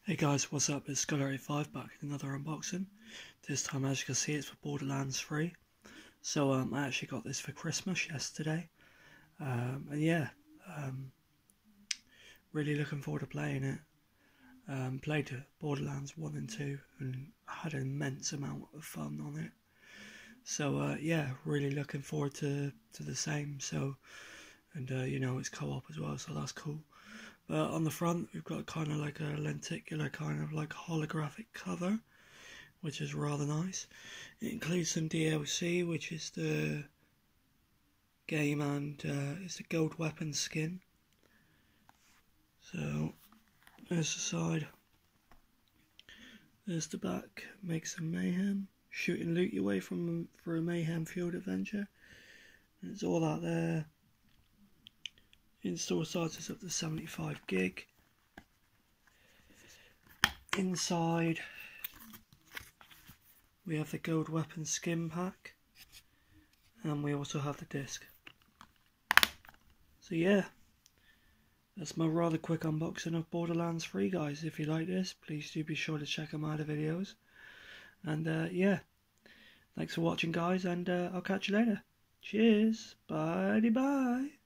Hey guys, what's up? It's Scholar85 back in another unboxing. This time, as you can see, it's for Borderlands 3. So I actually got this for Christmas yesterday. And yeah, really looking forward to playing it. Played Borderlands 1 and 2 and had an immense amount of fun on it. So yeah, really looking forward to the same. So, and you know, it's co-op as well, so that's cool. But on the front, we've got kind of like a lenticular kind of like holographic cover, which is rather nice. It includes some DLC, which is the game and it's the gold weapon skin. So there's the side. There's the back. Make some mayhem. Shoot and loot your way for a mayhem-fueled adventure. There's all that there. Install size is up to 75 gig. Inside we have the gold weapon skin pack, and we also have the disc. So yeah, that's my rather quick unboxing of Borderlands 3, guys. If you like this, please do be sure to check out my other videos. And yeah, thanks for watching, guys, and I'll catch you later. Cheers, bye bye.